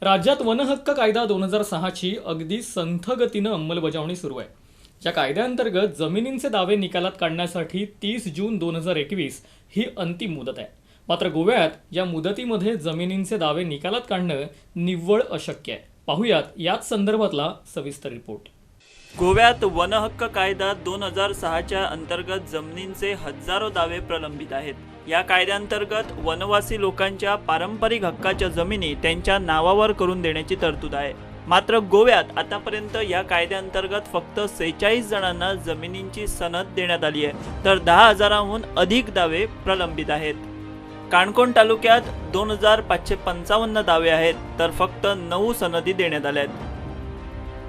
राज्यात वनहक्क कायदा 2006 ची अगदी संथ गतीनं अंमलबजावणी सुरू आहे। या कायद्याअंतर्गत जमिनींचे दावे निकालात काढण्यासाठी 30 जून 2021 ही अंतिम मुदत आहे। मात्र गोव्यात या मुदतीमध्ये जमिनींचे दावे निकालात काढणं निव्वळ अशक्य आहे। पाहुयात याच संदर्भातला सविस्तर रिपोर्ट। गोव्यात वनहक्क कायदा 2006च्या अंतर्गत जमिनींचे हजारो दावे प्रलंबित आहेत। या कायद्याअंतर्गत वनवासी लोकांच्या पारंपरिक हक्काच्या जमिनी त्यांच्या नावावर करून देण्याची तरतूद आहे। मात्र गोव्यात आतापर्यंत या कायद्याअंतर्गत फक्त 46 जणांना जमिनींची सनद देण्यात आली आहे, तर 10,000हून अधिक दावे प्रलंबित आहेत। काणकोण तालुक्यात 2,555 दावे आहेत, तर फक्त 9 सनदी देण्यात आल्या आहेत।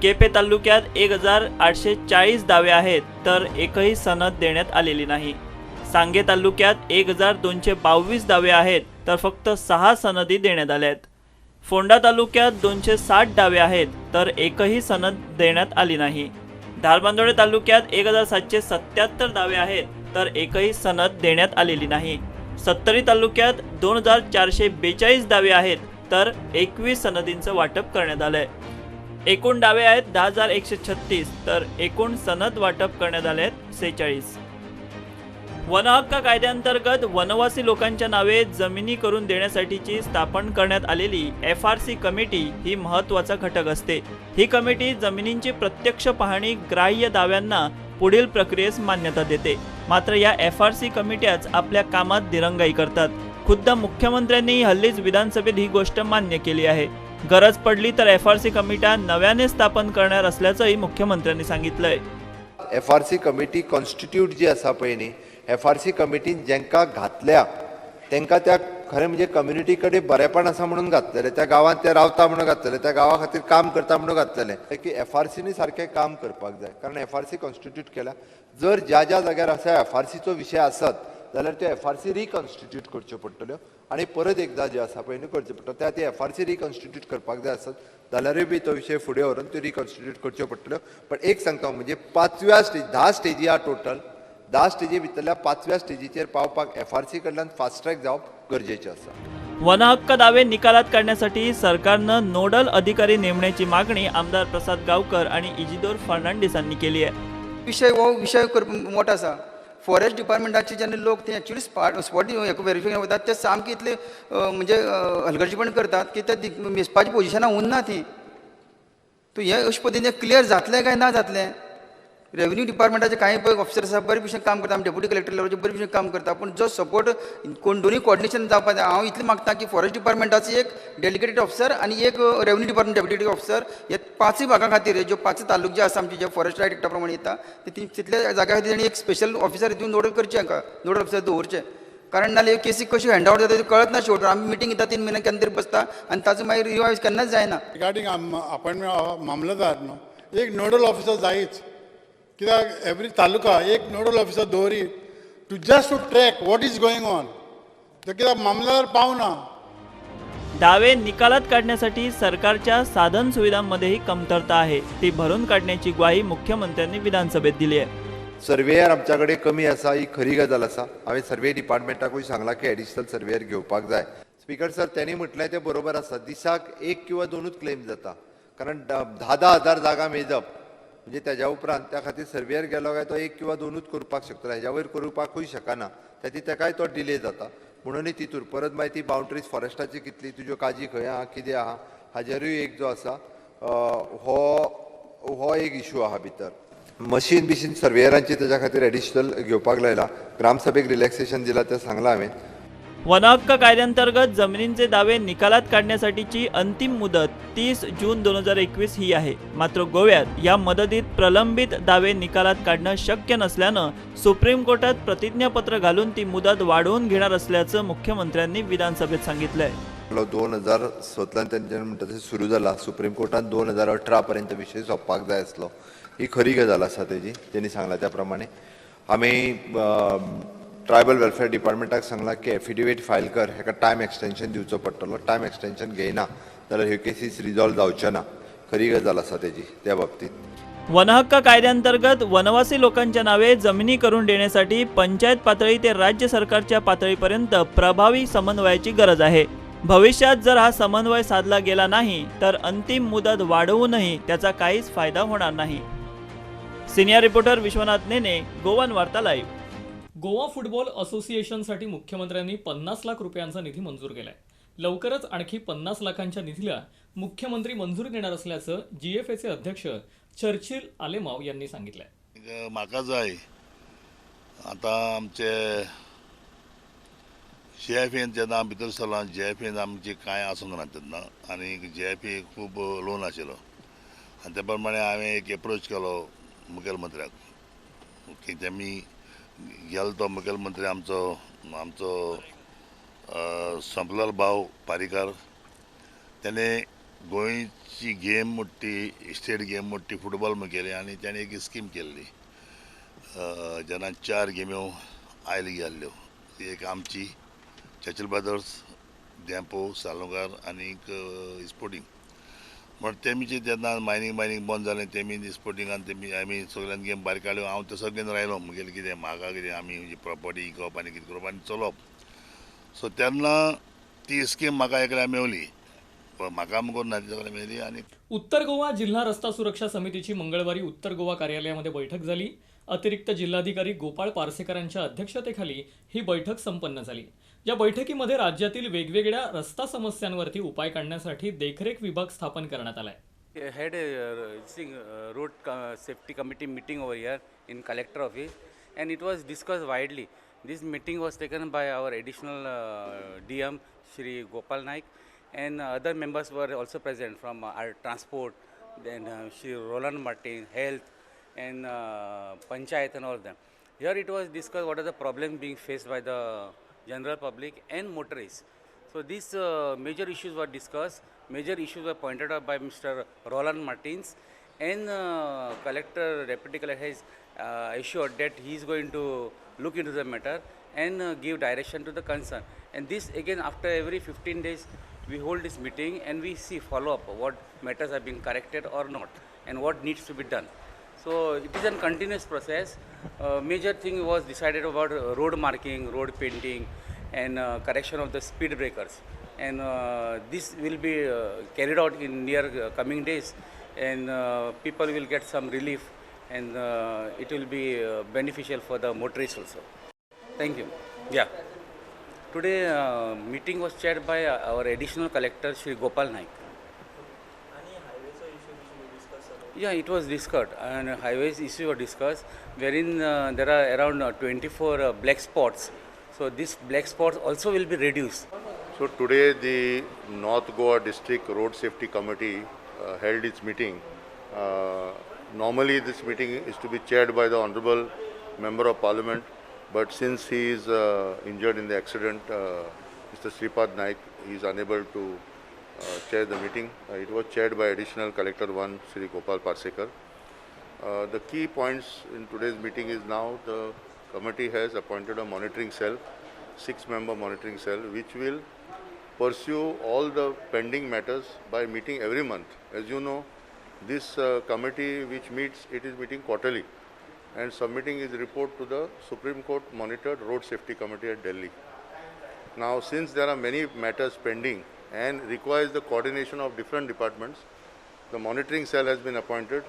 केपे तालुक्यात 1,840 दावे आहेत, तर एकही सनद देण्यात आलेली नाही। सांगे तालुक्यात 1,222 दावे आहेत, तर फक्त 6 सनदी देण्यात आल्या आहेत। फोंडा तालुक्यात 260 दावे आहेत, तर एकही सनद देण्यात आली नाही। धारबांदोडे तालुक्यात 1,777 दावे आहेत, तर एकही सनद देण्यात आलेली नाही। सत्तरी तालुक्यात 2,442 दावे आहेत, तर 21 सनदींचं वाटप करण्यात आलंय। एकूण दावे आहेत 10,136, तर एकूण सनद वाटप करण्यात आले आहेत 46। वनहक्क कायद्याअंतर्गत वनवासी लोकांच्या नावे जमिनी करून देण्यासाठीची स्थापन करण्यात आलेली FRC कमिटी ही महत्त्वाचा घटक असते। ही कमिटी जमिनींची प्रत्यक्ष पाहणी ग्राह्य दाव्यांना पुढील प्रक्रियेस मान्यता देते। मात्र या FRC कमिट्याच आपल्या कामात दिरंगाई करतात। खुद्द मुख्यमंत्र्यांनी हल्लीच विधानसभेत ही गोष्ट मान्य केली आहे। गरज पडली तर FRC कमिट्या नव्याने स्थापन करणार असल्याचंही मुख्यमंत्र्यांनी सांगितलंय। FRC कमिटी कॉन्स्टिट्यूट जी आसा पळय न्ही, FRC कमिटीन जेंका घातल्या तेंका त्या खरें म्हणजे कम्युनिटी कडेन बरेपण आसा म्हणून घातलेले, त्या गांवांत ते रावता म्हणून घातलेले, त्या गांवा खातीर काम करता म्हणून घातलेले की FRCनी सारकें काम करपाक जाय। कारण FRC कॉन्स्टिट्यूट केला, जर ज्या ज्या जाग्यार असा FRCचो विशय आसत जाल्यार त्यो FRC रिकॉन्स्टिट्यूट करच्यो पडटल्यो आणि परत एकदा जे आसा पळय न्ही करच्यो पडटलो। त्या ती FRC रिकॉन्स्टिट्यूट करपाक जाय आसत जाल्यारूय बी तो विशय फुडें व्हरून त्यो रिकॉन्स्टिट्यूट करच्यो पडटल्यो। पण एक सांगता म्हणजे 5व्या स्टेज 10 स्टेजी आहा टोटल, 10 स्टेजी भितरल्या 5व्या स्टेजीचेर पावपाक FRC कडल्यान फास्ट ट्रॅक जावप गरजेचें आसा। वनहक्क दावे निकालात काढण्यासाठी सरकारनं नोडल अधिकारी नेमण्याची मागणी आमदार प्रसाद गावकर आणि इजिदोर फर्नांडिसांनी केली आहे। विषय मोठा आसा। फॉरेस्ट डिपार्टमेंटाचे जेन्ना लोक ते एक्चुअली स्पॉट व्हेरिफिकेशन वतात ते सामके इतले म्हणजे हलगर्जीपण करतात की ते मेजपाची पोजिशनां उरना ती। तो हे अशे पद्दतीन क्लियर जातलें काय ना जातलें। रेव्हेन्यू डिपार्टमेंटाचे काही ऑफिसर आसा बरे भशेन काम करता, डेप्युटी कलेक्टर लेवलचे बरे भशेन काम करता, पण जो सपोर्ट दोन्ही कोऑर्डिनेशन जावपाक जाय। हांव इतलें मागता की फॉरेस्ट डिपार्टमेंटाचो एक डेलिगेटेड ऑफिसर आणि एक रेव्हेन्यू डिपार्टमेंट डेप्युटी ऑफिसर हे 5 भागां खातीर ज्यो 5 तालुक जे आसा आमचे जे फॉरेस्ट रायट एक्टा प्रमाणे येता तितल्या जाग्या खातीर तांणी एक स्पेशल ऑफिसर हितून नोडल करचें, नोडल ऑफिसर दवरचें। कारण नाल्यार केसी कशी हँडआउट जाता कळत ना। शेवट आमी मिटींग येता 3 म्हयने केन्ना तरी बसता आनी ताचो मागीर रिवायज केन्नाच जायना। रिगार्डिंग अपॉइंटमेंट मामलतदार न्हू एक नोडल ऑफिसर जायच, कित्याक एवरी तालुका एक नोडल ऑफिसर दवरी to just to track what is going on. कित्याक मामलतदार पावना। दावे निकालात काढण्यासाठी सरकारच्या साधन सुविधांमध्येही कमतरता आहे, ती भरून काढण्याची ग्वाही मुख्यमंत्र्यांनी विधानसभेत दिली आहे। सर्वेयर आमच्या कडेन कमी आसा ही खरी गजाल आसा। हांवें सर्वे डिपार्टमेंटाकूय सांगलां की एडिशनल सर्वेयर घेवपाक जाय। स्पीकर सर त्यांनी म्हटलें तें बरोबर आसा, दिसाक 1 किंवा 2च क्लेम जाता। कारण 10,000 हजार जागा मेजप म्हणजे त्याच्या उपरांत त्या खातीर सर्वेयर गेलो काय तो 1 किंवा 2च करपाक शकता, हेज्या वयर करुपाकूय शकना, त्याची तेकाय तो डिले जाता। म्हणून तितूर परत मागीर ती बाउंड्रीज फॉरेस्टाची कितली, तुज्यो काजी खंय आहा, कितें आहा, हाजेरूय एक जो आसा हो एक इशू आहा भितर। मशीन बिशीन सर्वेयरांची तेच्या खातीर एडिशनल घेवपाक लायला। ग्रामसभेक रिलॅक्सेशन दिला तें सांगलां हांवें। वनहक्क कायद्याअंतर्गत जमिनींचे दावे निकालात काढण्यासाठीची अंतिम मुदत 30 जून 2021 ही आहे। मात्र गोव्यात या मुदतीत प्रलंबित दावे निकालात काढणं शक्य नसल्यानं सुप्रीम कोर्टात प्रतिज्ञापत्र घालून ती मुदत वाढवून घेणार असल्याचं मुख्यमंत्र्यांनी विधानसभेत सांगितलंय। 2007 त्यांच्यान म्हणटा ते सुरू जाला, सुप्रीम कोर्टान 2018 पर्यंत विशय सोंपपाक जाय आसलो। ही खरी गजाल आसा तेजी, तेणी सांगला त्या प्रमाणे। आमी ट्रायबल वेलफेअर डिपार्टमेंटाक सांगलां की एफिडेविट फायल कर, हेका टायम एक्सटेंशन दिवचो पडटलो। टायम एक्सटेंशन घेयना जाल्यार ह्यो केसीस रिजॉल्व जावच्यो ना। खरी गजाल आसा तेजी त्या बाबतीत। वनहक्क कायद्याअंतर्गत वनवासी लोकांच्या नावे जमिनी करून देण्यासाठी पंचायत पातळी ते राज्य सरकारच्या पातळीपर्यंत प्रभावी समन्वयाची गरज आहे। भविष्यात जर हा समन्वय साधला गेला नाही तर अंतिम मुदत वाढवूनही त्याचा काहीच फायदा होणार नाही. सिनियर रिपोर्टर विश्वनाथ नेने, गोवन वार्ता लाईव्ह. गोवा फुटबॉल असोसिएशनसाठी मुख्यमंत्र्यांनी 50 लाख रुपयांचा निधी मंजूर केलाय. लवकरच आणखी 50 लाखांच्या निधीला मुख्यमंत्री मंजुरी देणार असल्याचं GFAचे अध्यक्ष चर्चिल आलेमाव यांनी सांगितलंय. म्हाका जाय आता आमचे JFAन जेन्ना भितर सरला, JFAन आमची कांय आसूंक ना तेन्ना, आनी JFA खूब लोन आशिल्लो आनी त्या प्रमाणे हांवें एक एप्रोच केलो मुखेलमंत्र्याक की तेमी गेलो तो मुखेलमंत्री आमचो संपलाल भाव पारीकार, त्याने गोंयची गेम मोठी स्टेट गेम मोठी फुटबॉल म्हूण केली आनी त्याने एक स्कीम केल्ली जेन्ना 4 गेम्यो आयली गेल्ल्यो. एक आमची चर्चिल ब्रदर्स, डॅम्पो, सालोगार आनीक स्पोर्टिंग. म्हण तेमीचे जेन्ना मायनींग बंद जालें तेमी स्पोर्टिंगान तेमी आमी सगळ्यान गेम भायर काडल्यो. हांव ते सगळ्यान रायलो मुगेलें कितें म्हाका कितें आमी प्रॉपर्टी इकप आनी कितें करप आनी चलोवप. सो तेन्ना ती स्कीम म्हाका एकल्या मेवली, म्हाका करून ना ती मेळ्ळी. आनी उत्तर गोवा जिल्हा रस्ता सुरक्षा समितीची मंगळवारी उत्तर गोवा कार्यालयामध्ये बैठक झाली. अतिरिक्त जिल्हाधिकारी गोपाळ पारसेकरांच्या अध्यक्षतेखाली ही बैठक संपन्न झाली. या बैठकीमध्ये राज्यातील वेगवेगळ्या रस्ता समस्यांवरती उपाय काढण्यासाठी देखरेख विभाग स्थापन करण्यात आलाय. I had a road safety committee meeting over here in collector office, and it was discussed widely. This meeting was taken by our additional DM Shri Gopal Naik, and other members were also present from our transport, then Shri Roland Martin, health, and Panchayat and all of them. Here it was discussed what are the problems being faced by the general public and motorists. So these major issues were discussed. Major issues were pointed out by Mr. Roland Martins, and Deputy Collector has assured that he is going to look into the matter and give direction to the concern. And this again, after every 15 days, we hold this meeting and we see follow up what matters have been corrected or not and what needs to be done. So it is a continuous process. Major thing was decided about road marking, road painting, and correction of the speed breakers. And this will be carried out in near coming days, and people will get some relief, and it will be beneficial for the motorists also. Thank you. Yeah. Today meeting was chaired by our additional collector Shri Gopal Naik. Yeah, it was discussed, and highways issue were discussed, wherein there are around 24 black spots. So these black spots also will be reduced. So today the North Goa District Road Safety Committee held its meeting. Normally this meeting is to be chaired by the Honorable Member of Parliament, but since he is injured in the accident, Mr. Sripad Naik, he is unable to chair the meeting. It was chaired by Additional Collector 1, Shri Gopal Parsekar. The key points in today's meeting is now the committee has appointed a monitoring cell, 6-member monitoring cell, which will pursue all the pending matters by meeting every month. As you know, this committee which meets, it is meeting quarterly and submitting its report to the Supreme Court monitored Road Safety Committee at Delhi. Now, since there are many matters pending and requires the coordination of different departments, the monitoring cell has been appointed,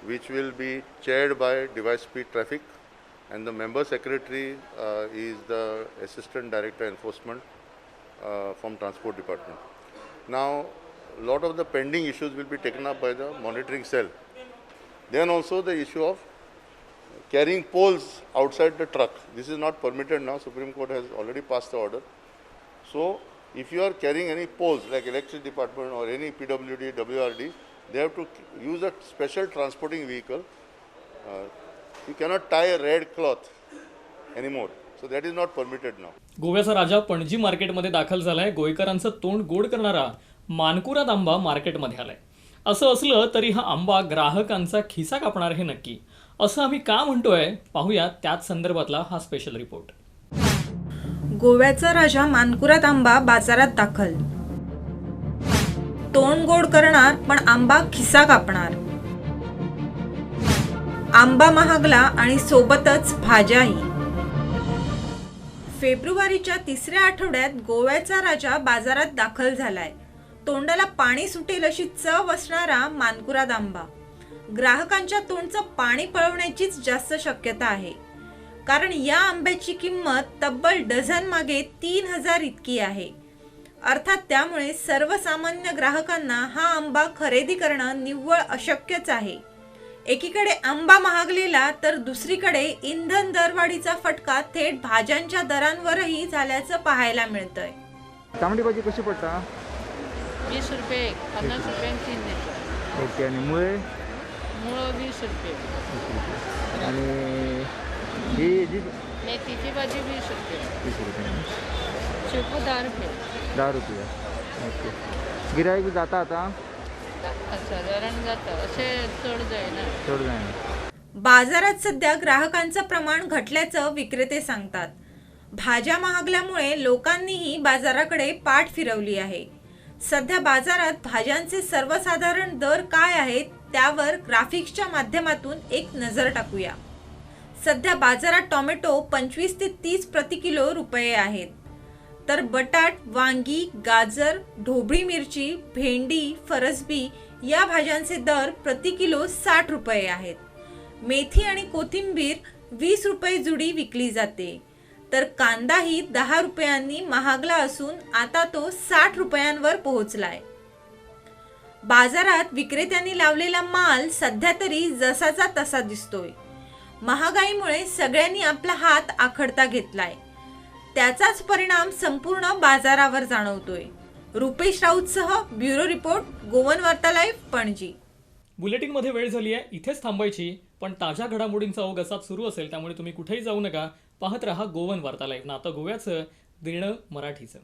which will be chaired by Device Speed Traffic, and the member secretary is the Assistant Director Enforcement from Transport Department. Now, a lot of the pending issues will be taken up by the monitoring cell. Then also the issue of carrying poles outside the truck. This is not permitted now. Supreme Court has already passed the order. So, if you are carrying any poles like electric department or any PWD, WRD, they have to use a special transporting vehicle. You cannot tie a red cloth anymore. So that is not permitted now. गोव्याचा राजा पणजी मार्केटमध्ये दाखल झालाय. गोयकरांचं तोंड गोड करणारा मानकुराद आंबा मार्केटमध्ये आलाय. असं असलं तरी हा आंबा ग्राहकांचा खिसा कापणार हे नक्की. असं आम्ही का म्हणतोय पाहूया त्याच संदर्भातला हा स्पेशल रिपोर्ट. गोव्याचा राजा मानकुराद आंबा बाजारात दाखल. तोंड गोड करणार पण आंबा खिसा कापणार. आंबा महागला आणि सोबतच भाज्याही. फेब्रुवारीच्या तिसऱ्या आठवड्यात गोव्याचा राजा बाजारात दाखल झालाय. तोंडाला पाणी सुटेल अशी चव असणारा मानकुराद आंबा. ग्राहकांच्या तोंडचं पाणी पळवण्याचीच जास्त शक्यता आहे, कारण या आंब्याची किंमत तब्बल डझन मागे 3000 इतकी आहे. अर्थात त्यामुळे सर्वसामान्य ग्राहकांना हा आंबा खरेदी करणं निव्वळ अशक्यच आहे. एकीकडे आंबा महागलेला तर दुसरीकडे इंधन दरवाढीचा फटका थेट भाज्यांच्या दरांवरही झाल्याचं पाहायला मिळतंय. तांबडी भाजी कशी पडटा? 20 रुपये 50 रुपयांक 3 देतात. ओके. आणि मुळे? मुळं 20 रुपये. आणि ही जी मेथीची भाजी 20 रुपये. 20 रुपये. शेपू 10 रुपये. 10 रुपये. ओके. गिराईक जाता आता? साधारण जातं, असे चढ जायना. चढ जायना. बाजारात सध्या ग्राहकांचं प्रमाण घटल्याचं विक्रेते सांगतात. भाज्या महागल्यामुळे लोकांनीही बाजाराकडे पाठ फिरवली आहे. सध्या बाजारात भाज्यांचे सर्वसाधारण दर काय आहेत त्यावर ग्राफिक्सच्या माध्यमातून एक नजर टाकूया. सध्या बाजारात टोमॅटो 25 ते 30 प्रति किलो रुपये आहेत, तर बटाट, वांगी, गाजर, ढोबळी मिरची, भेंडी, फरसबी या भाज्यांचे दर प्रति किलो 60 रुपये आहेत. मेथी आणि कोथिंबीर 20 रुपये जुडी विकली जाते, तर कांदाही 10 रुपयांनी महागला असून आता तो 60 रुपयांवर पोहोचलाय. बाजारात विक्रेत्यांनी लावलेला माल सध्या तरी जसाचा तसा दिसतोय. महागाईमुळे सगळ्यांनी आपला हात आखडता घेतलाय. त्याचाच परिणाम संपूर्ण बाजारावर जाणवतोय. रुपेश राऊतसह ब्युरो रिपोर्ट, गोवन वार्ता लाईव्ह, पणजी. बुलेटिनमध्ये वेळ झाली आहे, इथेच थांबायची. पण ताज्या घडामोडींचा ओघ असाच सुरू असेल, त्यामुळे तुम्ही कुठेही जाऊ नका. पाहत रहा गोवन वार्ता लाईव्ह. ना आता गोव्याचं देणं मराठीचं.